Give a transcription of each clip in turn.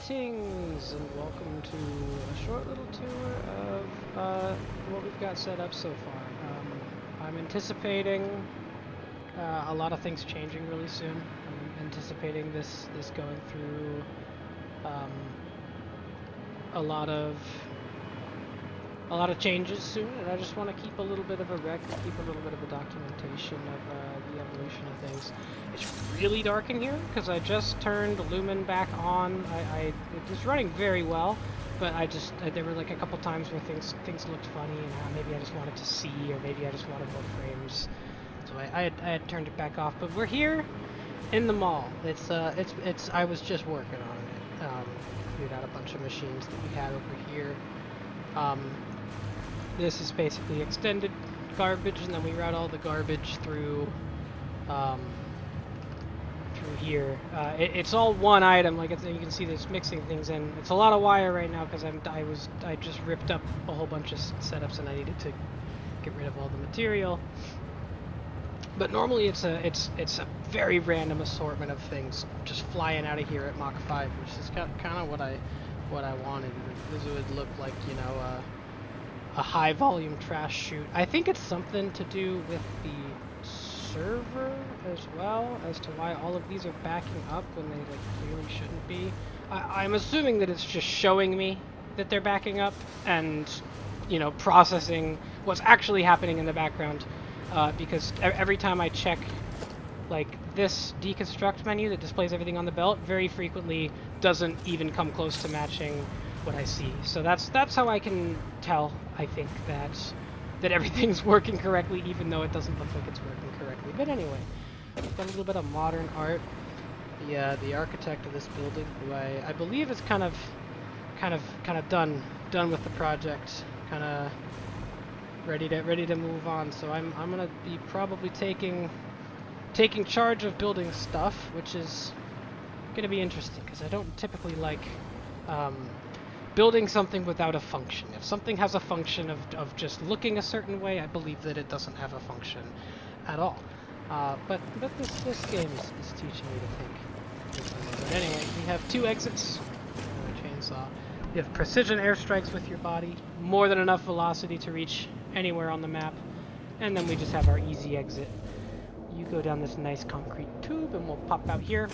Greetings and welcome to a short little tour of what we've got set up so far. I'm anticipating a lot of things changing really soon. I'm anticipating this going through um, a lot of changes soon, and I just want to keep a little bit of a record, keep a little bit of a documentation of the evolution of things. It's really dark in here because I just turned Lumen back on. It was running very well, but there were like a couple times where things looked funny, and maybe I just wanted to see, or maybe I just wanted more frames, so I had turned it back off. But we're here in the mall. I was just working on it. Cleared out a bunch of machines that we had over here. This is basically extended garbage, and then we route all the garbage through here. It's all one item, like you can see this mixing things in. It's a lot of wire right now because I just ripped up a whole bunch of setups and I needed to get rid of all the material. But normally it's a very random assortment of things just flying out of here at Mach 5, which is kind of what I wanted. This would look like, you know, a high volume trash chute. I think it's something to do with the server as well, as to why all of these are backing up when they like clearly shouldn't be. I'm assuming that it's just showing me that they're backing up and, you know, processing what's actually happening in the background, because every time I check like this deconstruct menu that displays everything on the belt, very frequently doesn't even come close to matching what I see. So that's how I can tell, I think, that everything's working correctly, even though it doesn't look like it's working correctly. But anyway, we've got a little bit of modern art. The architect of this building, who I believe is kind of done with the project, kind of ready to move on. So I'm gonna be probably taking charge of building stuff, which is gonna be interesting because I don't typically like building something without a function. If something has a function of just looking a certain way, I believe that it doesn't have a function at all. But this game is teaching me to think differently. But anyway, we have two exits. Chainsaw. You have precision airstrikes with your body, more than enough velocity to reach anywhere on the map, and then we just have our easy exit. You go down this nice concrete tube, and we'll pop out here.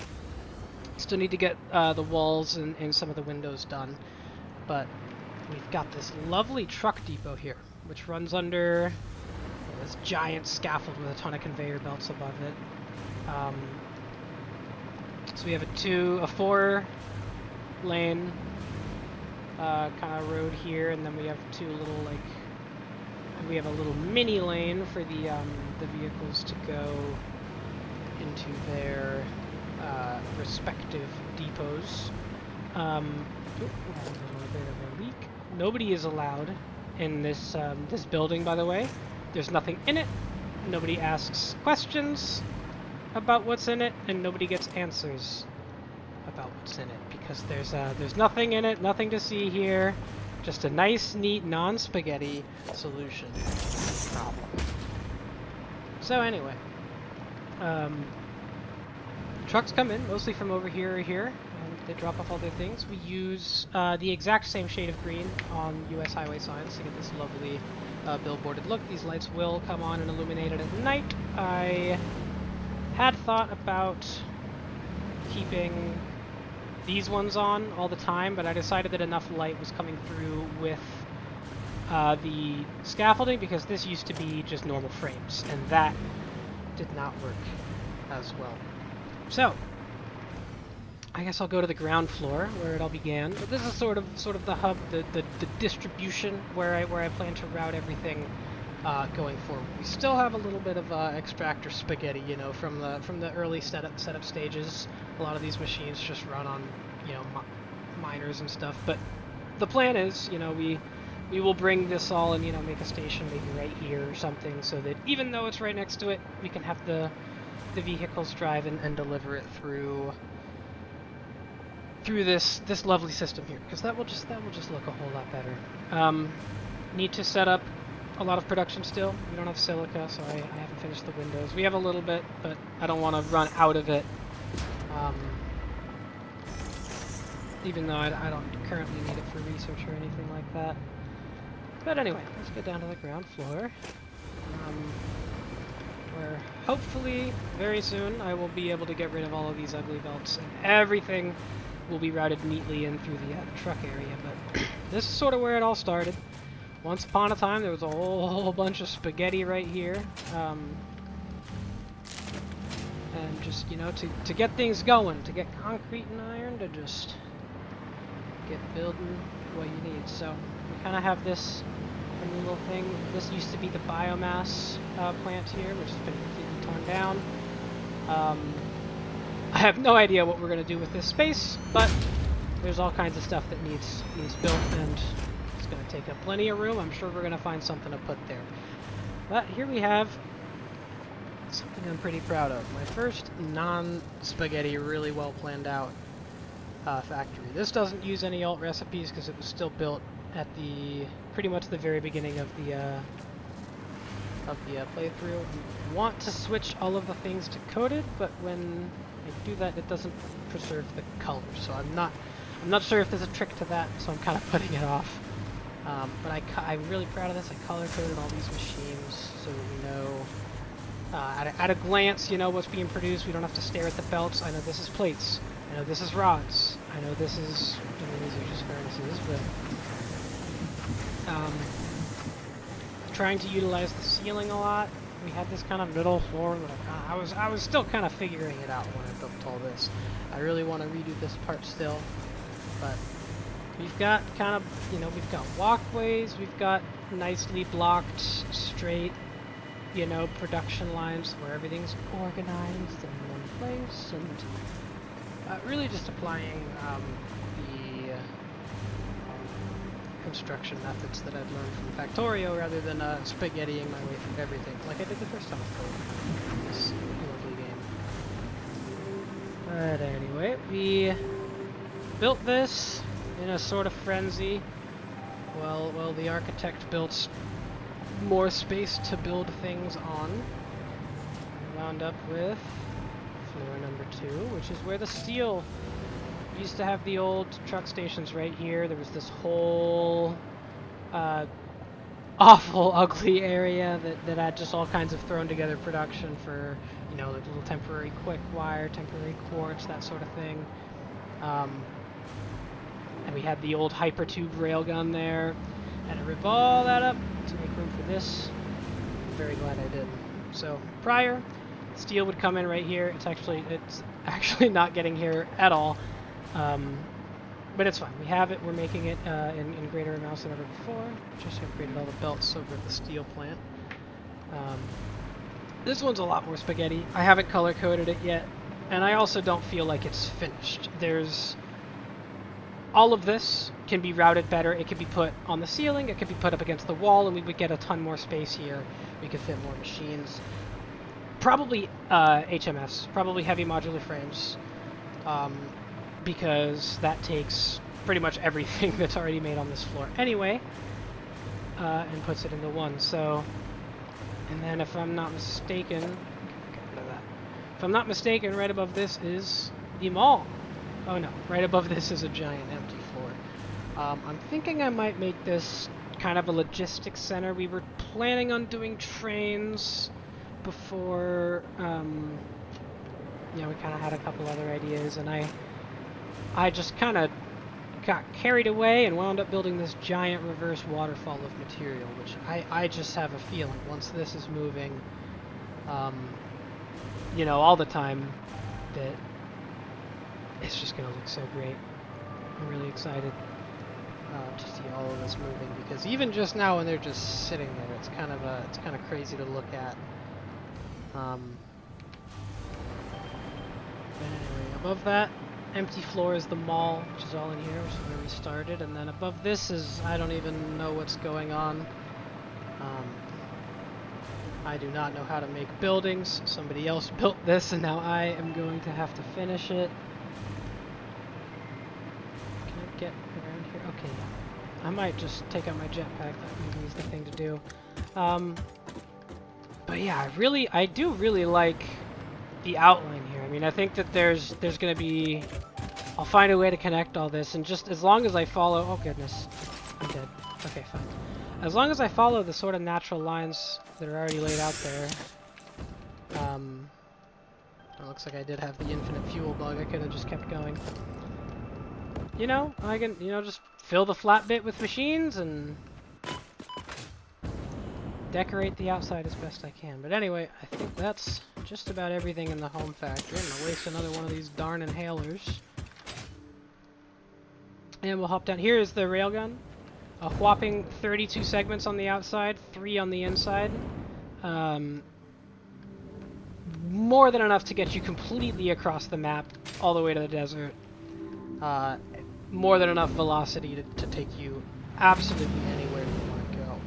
Still need to get the walls and some of the windows done. But we've got this lovely truck depot here, which runs under this giant scaffold with a ton of conveyor belts above it. So we have a 4-lane kind of road here, and then we have two little we have a little mini lane for the vehicles to go into their respective depots. A bit of a leak. Nobody is allowed in this this building, by the way. There's nothing in it. Nobody asks questions about what's in it, and nobody gets answers about what's in it because there's nothing in it, nothing to see here. Just a nice, neat, non-spaghetti solution problem. So anyway, trucks come in mostly from over here or here. They drop off all their things. We use the exact same shade of green on US highway signs to get this lovely billboarded look. These lights will come on and illuminate it at night. I had thought about keeping these ones on all the time, but I decided that enough light was coming through with the scaffolding, because this used to be just normal frames, and that did not work as well. So I guess I'll go to the ground floor where it all began. But this is sort of the hub, the distribution where I plan to route everything going forward. We still have a little bit of extractor spaghetti, you know, from the early setup stages. A lot of these machines just run on, you know, miners and stuff. But the plan is, you know, we will bring this all and, you know, make a station maybe right here or something, so that even though it's right next to it, we can have the vehicles drive and deliver it through this lovely system here, because that will just look a whole lot better. Need to set up a lot of production still. We don't have silica, so I haven't finished the windows. We have a little bit, but I don't want to run out of it even though I don't currently need it for research or anything like that. But anyway, let's get down to the ground floor. Where hopefully very soon I will be able to get rid of all of these ugly belts and everything will be routed neatly in through the truck area. But this is sort of where it all started. Once upon a time there was a whole bunch of spaghetti right here. And just, you know, to get things going, to get concrete and iron, to just get building what you need. So we kind of have this little thing. This used to be the biomass plant here, which has been completely torn down. I have no idea what we're going to do with this space, but there's all kinds of stuff that needs built, and it's going to take up plenty of room. I'm sure we're going to find something to put there. But here we have something I'm pretty proud of. My first non-spaghetti, really well planned out factory. This doesn't use any alt recipes because it was still built at the pretty much the very beginning of the playthrough. I want to switch all of the things to coated, but when I do that, it doesn't preserve the color. So I'm not sure if there's a trick to that. So I'm kind of putting it off. But I'm really proud of this. I color coded all these machines so that we know at a glance, you know what's being produced. We don't have to stare at the belts. I know this is plates. I know this is rods. I know this is, I mean, these are just furnaces, but trying to utilize the ceiling a lot. We had this kind of middle floor that I was still kind of figuring it out when I built all this. I really want to redo this part still, but we've got kind of, you know, we've got walkways, we've got nicely blocked, straight, you know, production lines where everything's organized in one place, and really just applying the construction methods that I've learned from Factorio rather than spaghettiing my way through everything like I did the first time with this lovely game. But anyway, we built this in a sort of frenzy. Well, the architect built more space to build things on. Wound up with floor number 2, which is where the steel. We used to have the old truck stations right here. There was this whole awful, ugly area that had just all kinds of thrown together production for, you know, like little temporary quick wire, temporary quartz, that sort of thing. And we had the old hypertube railgun there. And I ripped all that up to make room for this. I'm very glad I did. So prior, steel would come in right here. It's actually not getting here at all. But it's fine. We have it. We're making it in greater amounts than ever before. Just upgraded all the belts over at the steel plant. This one's a lot more spaghetti. I haven't color coded it yet, and I also don't feel like it's finished. There's all of this can be routed better. It could be put on the ceiling. It could be put up against the wall, and we would get a ton more space here. We could fit more machines. Probably HMS. Probably heavy modular frames. Because that takes pretty much everything that's already made on this floor anyway, and puts it into one. So, and then if I'm not mistaken, get rid of that. If I'm not mistaken, right above this is the mall. Oh no, right above this is a giant empty floor. I'm thinking I might make this kind of a logistics center. We were planning on doing trains before, yeah, we kind of had a couple other ideas, and I just kind of got carried away and wound up building this giant reverse waterfall of material, which I just have a feeling once this is moving, you know, all the time, that it's just going to look so great. I'm really excited to see all of this moving, because even just now when they're just sitting there, it's kind of crazy to look at. But anyway, above that empty floor is the mall, which is all in here, which is where we started, and then above this is, I don't even know what's going on. I do not know how to make buildings. Somebody else built this, and now I am going to have to finish it. Can I get around here? Okay, yeah. I might just take out my jetpack. That maybe is the thing to do. But yeah, I do really like the outline here. I mean, I think that there's going to be I'll find a way to connect all this, and just as long as I follow... Oh goodness, I'm dead. Okay, fine. As long as I follow the sort of natural lines that are already laid out there... it looks like I did have the infinite fuel bug. I could have just kept going. You know, I can, just fill the flat bit with machines and decorate the outside as best I can. But anyway, I think that's just about everything in the home factory. I'm gonna waste another one of these darn inhalers. And we'll hop down. Here is the railgun. A whopping 32 segments on the outside, 3 on the inside. More than enough to get you completely across the map, all the way to the desert. More than enough velocity to take you absolutely anywhere you want to go.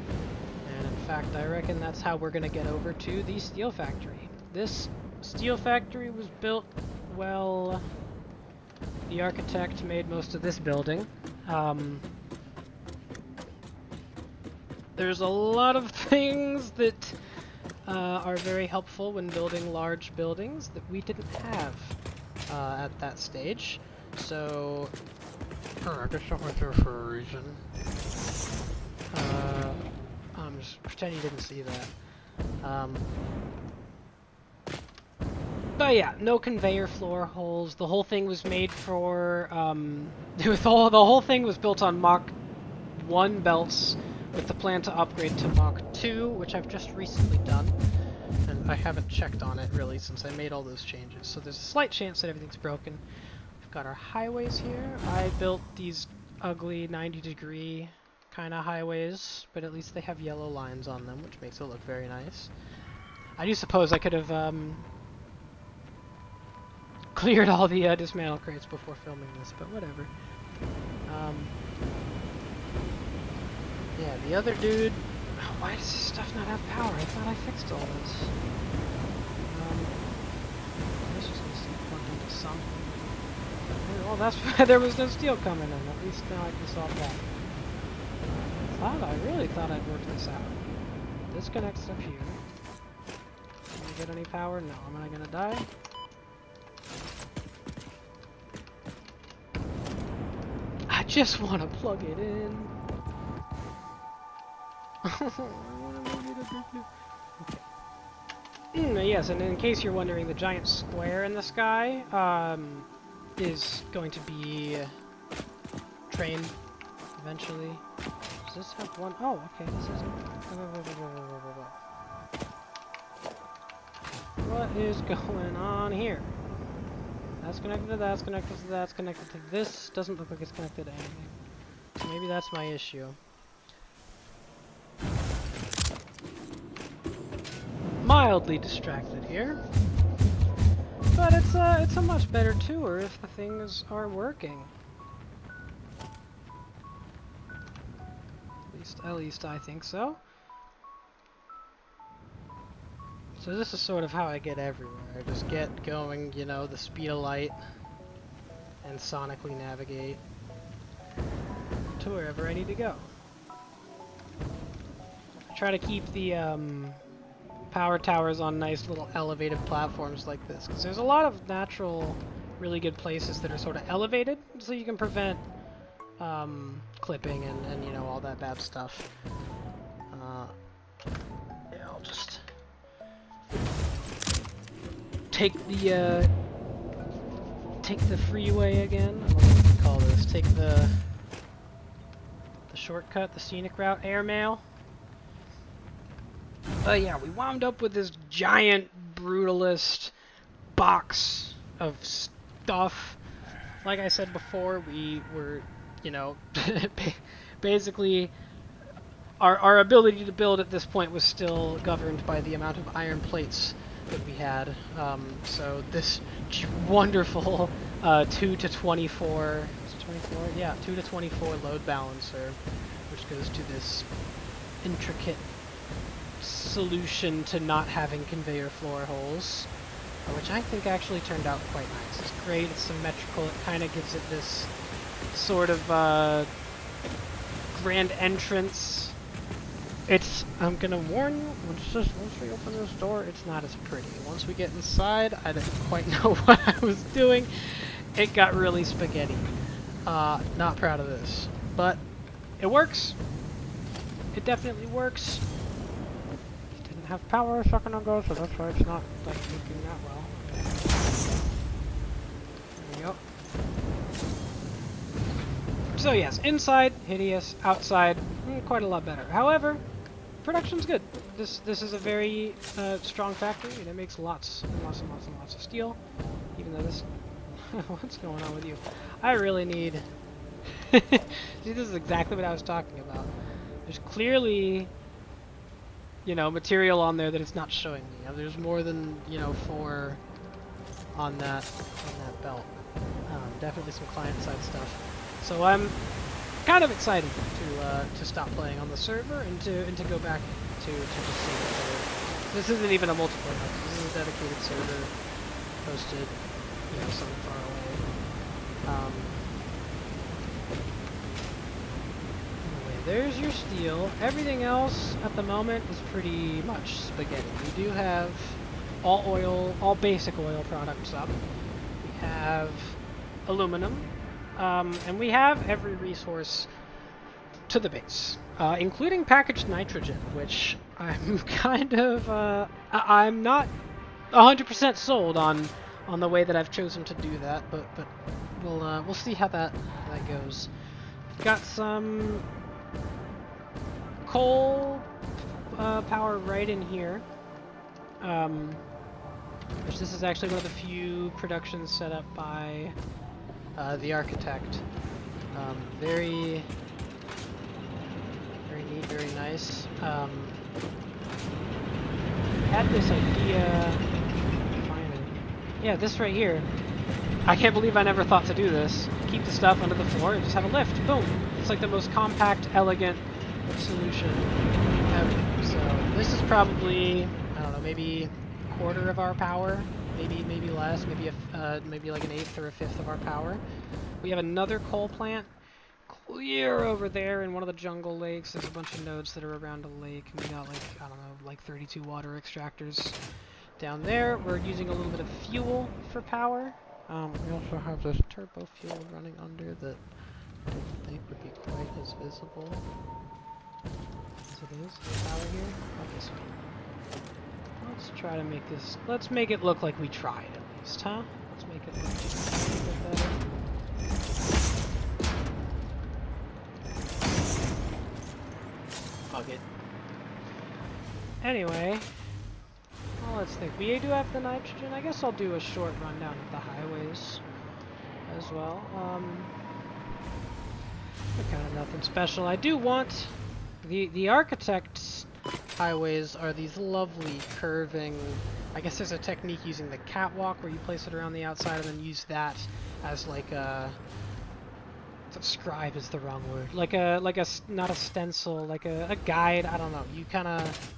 And in fact, I reckon that's how we're going to get over to the steel factory. This steel factory was built, well, the architect made most of this building. There's a lot of things that are very helpful when building large buildings that we didn't have at that stage. So, I guess I went there for a reason. Just pretend you didn't see that. But yeah, no conveyor floor holes. The whole thing was made for, the whole thing was built on Mach 1 belts with the plan to upgrade to Mach 2, which I've just recently done. And I haven't checked on it really since I made all those changes. So there's a slight chance that everything's broken. We've got our highways here. I built these ugly 90-degree kind of highways, but at least they have yellow lines on them, which makes it look very nice. I do suppose I could have cleared all the dismantle crates before filming this, but whatever. Yeah, the other dude... Why does this stuff not have power? I thought I fixed all this. This was going to be plugged into something. Well, that's why there was no steel coming in. At least now I can solve that. I really thought I'd worked this out. This connects up here. Can I get any power? No. Am I going to die? I just want to plug it in. Okay. Yes, and in case you're wondering, the giant square in the sky is going to be train eventually. Does this have one? Oh, okay. This is. What is going on here? That's connected to that. That's connected to that. That's connected to this. Doesn't look like it's connected to anything. So maybe that's my issue. Mildly distracted here, but it's a much better tour if the things are working. At least I think so. So this is sort of how I get everywhere. I just get going, you know, the speed of light, and sonically navigate to wherever I need to go. I try to keep the power towers on nice little elevated platforms like this, because there's a lot of natural, really good places that are sort of elevated, so you can prevent clipping and you know, all that bad stuff. Yeah, I'll just take the freeway again. What do we call this? Take the shortcut, the scenic route, airmail. Yeah, we wound up with this giant brutalist box of stuff. Like I said before, we were, you know, basically our ability to build at this point was still governed by the amount of iron plates that we had. So this wonderful 2 to 24, is it 24? Yeah, 2 to 24 load balancer, which goes to this intricate solution to not having conveyor floor holes, which I think actually turned out quite nice. It's great, it's symmetrical, it kind of gives it this sort of grand entrance. It's, I'm gonna warn you, once we open this door, it's not as pretty. Once we get inside, I didn't quite know what I was doing, it got really spaghetti. Not proud of this, but it works. It definitely works. Didn't have power a second ago, so that's why it's not like working that well. There we go. So yes, inside hideous, outside quite a lot better. However, production's good. This is a very strong factory, and it makes lots and lots and lots and lots of steel. Even though this, what's going on with you? I really need. See, this is exactly what I was talking about. There's clearly, you know, material on there that it's not showing me. There's more than, you know, 4 on that belt. Definitely some client-side stuff. So I'm kind of excited to stop playing on the server and to go back to just single player. This isn't even a multiplayer hub. This is a dedicated server hosted, you know, somewhere far away. Anyway, there's your steel. Everything else at the moment is pretty much spaghetti. We do have all basic oil products up. We have aluminum. And we have every resource to the base, including packaged nitrogen, which I'm kind of, I'm not 100% sold on the way that I've chosen to do that, but we'll see how that goes. Got some coal power right in here. Which this is actually one of the few productions set up by the architect. Very neat, very nice. Had this idea. Yeah, this right here. I can't believe I never thought to do this. Keep the stuff under the floor and just have a lift. Boom! It's like the most compact, elegant solution ever. So this is probably, I don't know, maybe a quarter of our power. Maybe less, maybe like an 1/8 or a 1/5 of our power. We have another coal plant clear over there in one of the jungle lakes. There's a bunch of nodes that are around a lake, and we got like, I don't know, like 32 water extractors down there. We're using a little bit of fuel for power. We also have this turbo fuel running under that I don't think would be quite as visible as it is. The power here. Okay, so let's try to make this. Let's make it look like we tried at least, huh? Let's make it look just a little bit better. Fuck it. Anyway, well, let's think. We do have the nitrogen. I guess I'll do a short rundown of the highways as well. Kind of nothing special. I do want the architect's highways are these lovely curving. I guess there's a technique using the catwalk where you place it around the outside and then use that as like a. Scribe is the wrong word. Like a not a stencil, like a guide. I don't know. You kind of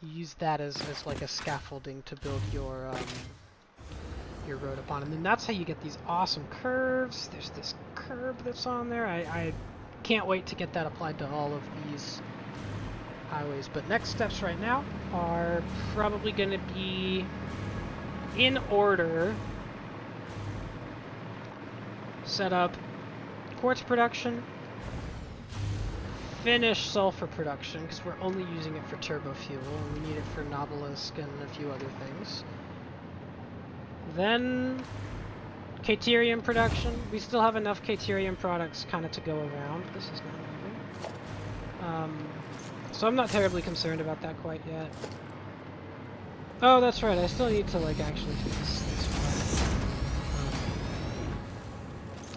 use that as like a scaffolding to build your road upon, and then that's how you get these awesome curves. There's this curve that's on there. I can't wait to get that applied to all of these highways. But next steps right now are probably going to be in order. Set up quartz production, finish sulfur production, because we're only using it for turbo fuel, and we need it for Novelisk and a few other things. Then Caterium production. We still have enough Caterium products kind of to go around. This is not moving. So I'm not terribly concerned about that quite yet. Oh, that's right, I still need to like actually do this far.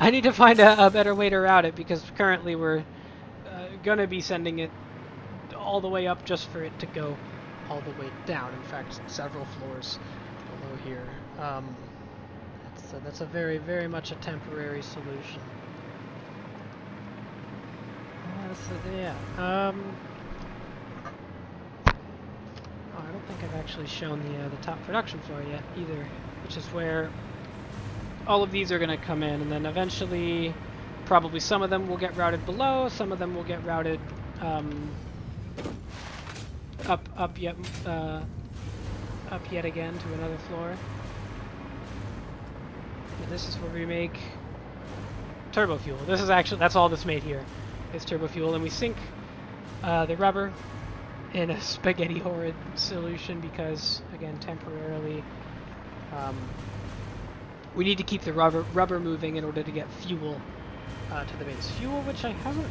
I need to find a better way to route it, because currently we're gonna be sending it all the way up just for it to go all the way down. In fact, several floors below here. That's a very, very much a temporary solution. Yeah. Oh, I don't think I've actually shown the top production floor yet either, which is where all of these are going to come in, and then eventually probably some of them will get routed below, some of them will get routed up yet again to another floor. And this is where we make turbo fuel. This is actually, that's all that's made here, is turbo fuel. And we sink the rubber in a spaghetti horrid solution because, again, temporarily, we need to keep the rubber moving in order to get fuel to the base. Fuel, which I haven't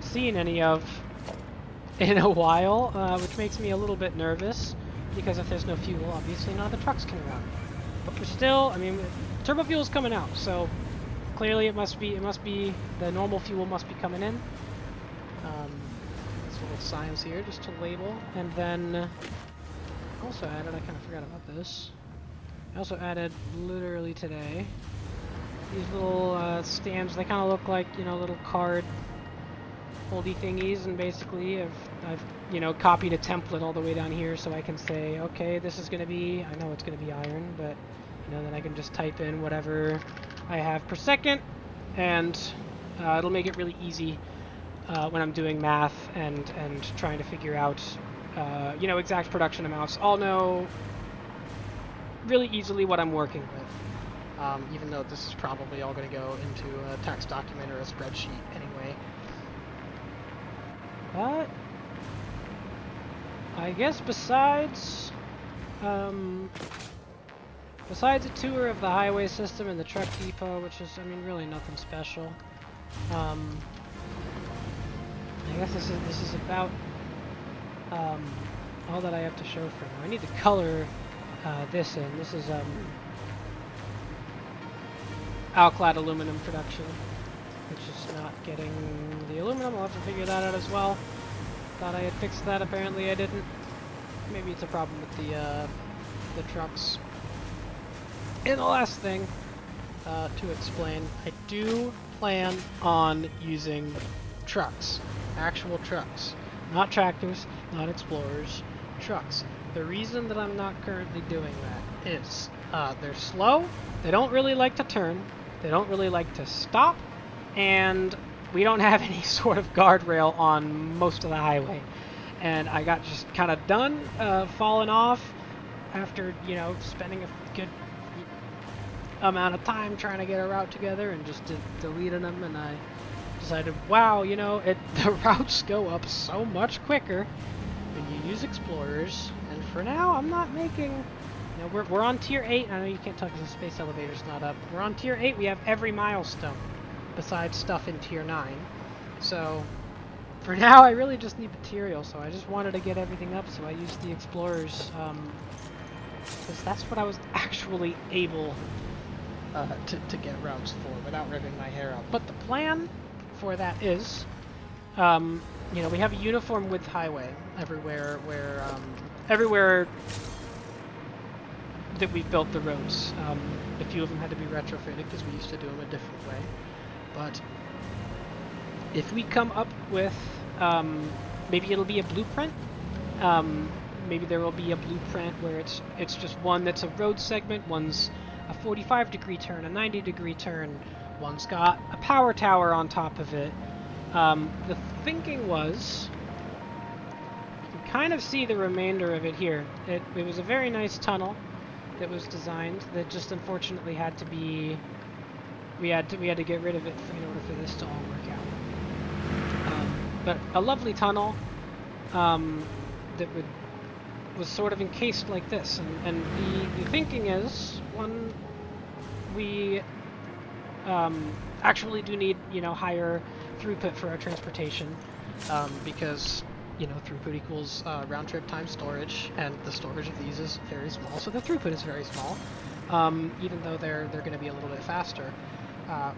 seen any of in a while, which makes me a little bit nervous, because if there's no fuel, obviously none of the trucks can run. But we're still, I mean, turbo fuel's coming out, so clearly it must be the normal fuel must be coming in. This little signs here just to label, and then also added, I kind of forgot about this. I also added literally today these little stands. They kind of look like, you know, little card holdy thingies, and basically I've you know, copied a template all the way down here so I can say, okay, this is going to be, I know it's going to be iron, but you know, then I can just type in whatever I have per second, and it'll make it really easy when I'm doing math and trying to figure out you know, exact production amounts. I'll know really easily what I'm working with, even though this is probably all going to go into a text document or a spreadsheet anyway. But I guess besides a tour of the highway system and the truck depot, which is, I mean, really nothing special. I guess this is about all that I have to show for now. I need to color this in. This is alclad aluminum production, which is not getting the aluminum. I'll have to figure that out as well. Thought I had fixed that, apparently I didn't. Maybe it's a problem with the trucks. And the last thing to explain, I do plan on using trucks, actual trucks, not tractors, not explorers, trucks. The reason that I'm not currently doing that is they're slow, they don't really like to turn, they don't really like to stop, and we don't have any sort of guardrail on most of the highway. And I got just kind of done falling off after, you know, spending a good amount of time trying to get a route together and just deleting them, and I decided, wow, you know, the routes go up so much quicker when you use explorers. And for now, I'm not making, you know, we're on tier 8. I know you can't tell because the space elevator's not up. We're on tier 8. We have every milestone besides stuff in tier 9. So for now, I really just need material. So I just wanted to get everything up, so I used the explorers because that's what I was actually able to get routes for without ripping my hair out. But the plan for that is, you know, we have a uniform width highway everywhere where everywhere that we built the roads. A few of them had to be retrofitted because we used to do them a different way. But if we come up with, maybe it'll be a blueprint. Maybe there will be a blueprint where it's just one that's a road segment, one's a 45-degree turn, a 90-degree turn, one's got a power tower on top of it. The thinking was, you can kind of see the remainder of it here. It was a very nice tunnel that was designed that just unfortunately had to be, we had to get rid of it in order for this to all work out. But a lovely tunnel that was sort of encased like this, and the thinking is, one, we actually do need, you know, higher throughput for our transportation, because, you know, throughput equals round trip times storage, and the storage of these is very small, so the throughput is very small, even though they're going to be a little bit faster.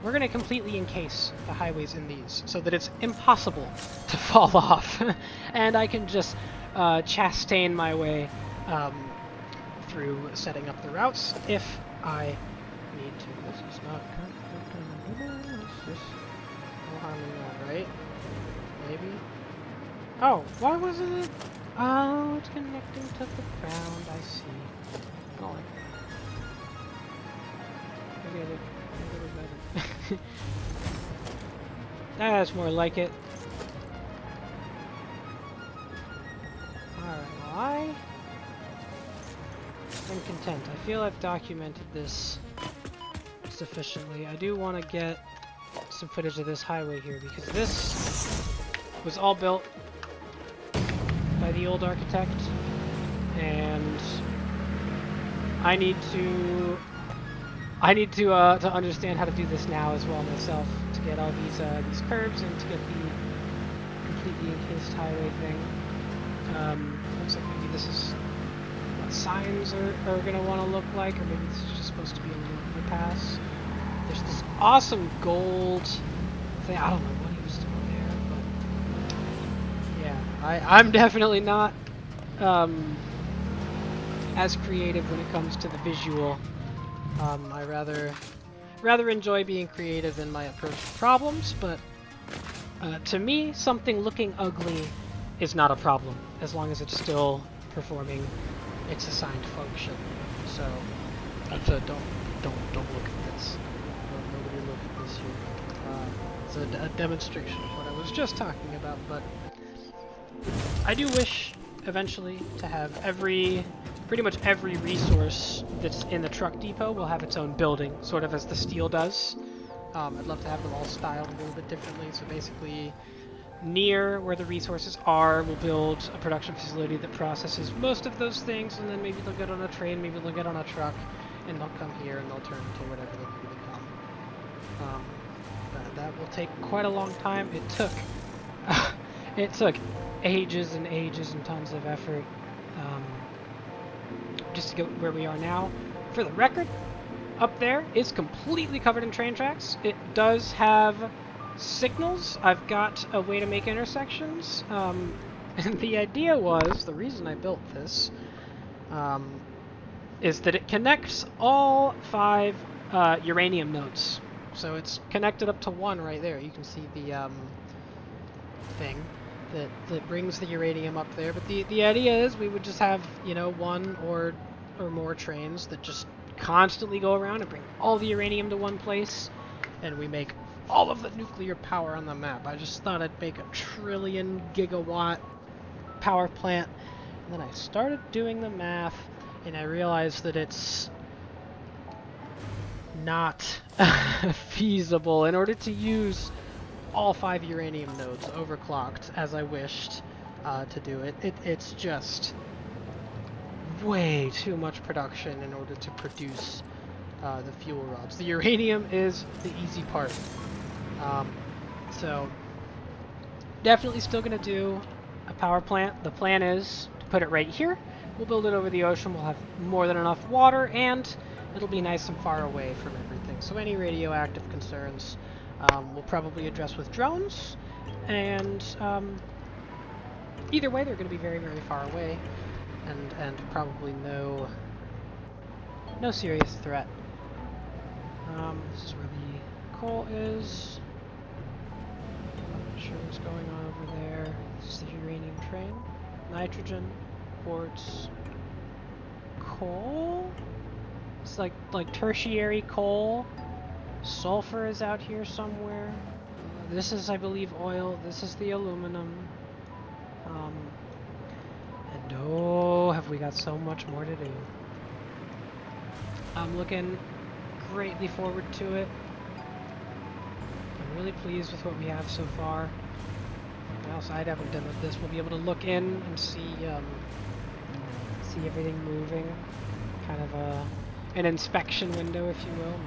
We're going to completely encase the highways in these so that it's impossible to fall off, and I can just chastain my way through setting up the routes if I need to. This is not good. It's just no harm in that, right? Maybe? Oh, why wasn't it? Oh, it's connecting to the ground, I see. I don't like that. Maybe it was better. That's more like it. Alright, well, and content. I feel I've documented this sufficiently. I do want to get some footage of this highway here because this was all built by the old architect, and I need to understand how to do this now as well myself, to get all these curves and to get the completely encased highway thing. Looks like maybe this is what signs are going to want to look like, or maybe this is just supposed to be a little overpass. There's this awesome gold thing. I don't know what he was doing there, but yeah, I'm definitely not as creative when it comes to the visual. I rather enjoy being creative in my approach to problems, but to me, something looking ugly is not a problem, as long as it's still performing its assigned function. So don't look at this. Nobody look at this here. It's a demonstration of what I was just talking about, but I do wish eventually to have pretty much every resource that's in the truck depot will have its own building, sort of as the steel does. I'd love to have them all styled a little bit differently, so basically near where the resources are, we'll build a production facility that processes most of those things, and then maybe they'll get on a train, maybe they'll get on a truck, and they'll come here and they'll turn into whatever they need to become. That will take quite a long time. It took ages and ages and tons of effort just to get where we are now. For the record, up there is completely covered in train tracks. It does have signals. I've got a way to make intersections. And the idea was, the reason I built this, is that it connects all 5 uranium nodes. So it's connected up to 1 right there. You can see the thing that brings the uranium up there. But the idea is we would just have, 1 or more trains that just constantly go around and bring all the uranium to one place, and we make all of the nuclear power on the map. I just thought I'd make a 1 trillion gigawatt power plant, and then I started doing the math, and I realized that it's not feasible. In order to use all 5 uranium nodes overclocked as I wished to do it, it's just way too much production in order to produce the fuel rods. The uranium is the easy part. So definitely still going to do a power plant. The plan is to put it right here. We'll build it over the ocean. We'll have more than enough water, and it'll be nice and far away from everything. So any radioactive concerns we'll probably address with drones, and either way they're going to be very, very far away, and probably no serious threat. This is where the coal is. Not sure what's going on over there. This is the uranium train. Nitrogen, quartz, coal. It's like tertiary coal. Sulfur is out here somewhere. This is, I believe, oil. This is the aluminum. And oh, have we got so much more to do. I'm looking greatly forward to it. I'm really pleased with what we have so far. Also, I haven't done with this. We'll be able to look in and see everything moving. Kind of an inspection window, if you will.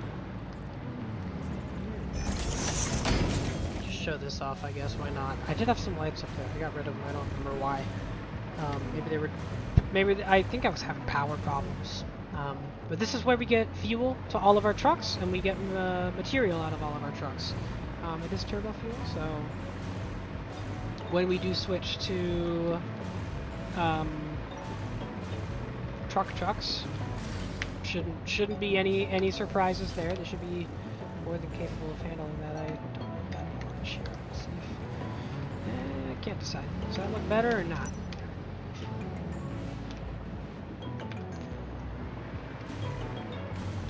Just show this off, I guess. Why not? I did have some lights up there. I got rid of them. I don't remember why. I think I was having power problems. But this is where we get fuel to all of our trucks, and we get material out of all of our trucks. It is turbo fuel, so when we do switch to trucks, shouldn't be any surprises there. They should be more than capable of handling that. I don't got any much here. Let's see if, I can't decide. Does that look better or not?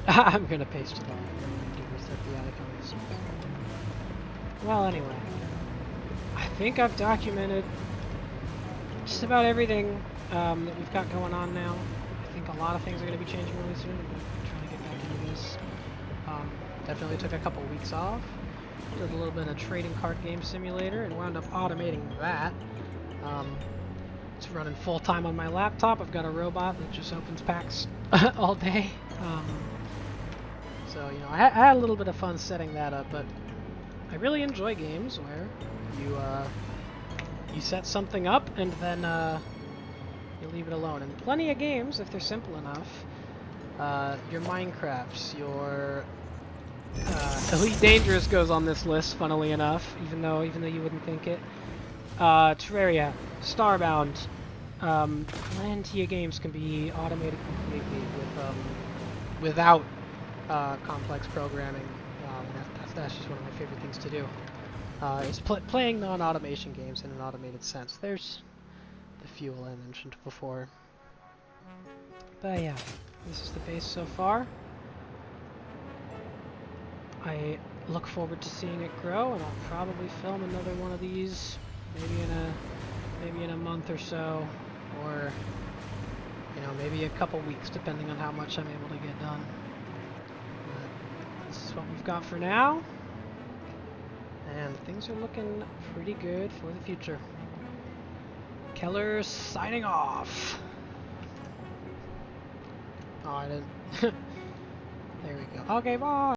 I'm gonna paste it on and reset the icons. Well, anyway, I think I've documented just about everything that we've got going on now. I think think a lot of things are going to be changing really soon. I'm going to try to get back into this. Definitely took a couple weeks off. Did a little bit of trading card game simulator and wound up automating that. It's running full time on my laptop. I've got a robot that just opens packs all day. So, you know, I had a little bit of fun setting that up, but I really enjoy games where you set something up and then you leave it alone. And plenty of games, if they're simple enough, your Minecrafts, your Elite Dangerous goes on this list, funnily enough, even though you wouldn't think it. Terraria, Starbound, plenty of games can be automated completely with without complex programming. That's just one of my favorite things to do. Is playing non-automation games in an automated sense. There's the fuel I mentioned before. But yeah, this is the base so far. I look forward to seeing it grow, and I'll probably film another one of these maybe in a month or so, or you know, maybe a couple weeks, depending on how much I'm able to get done. But this is what we've got for now, and things are looking pretty good for the future. Keller signing off. Oh, I didn't. There we go. Okay, bye.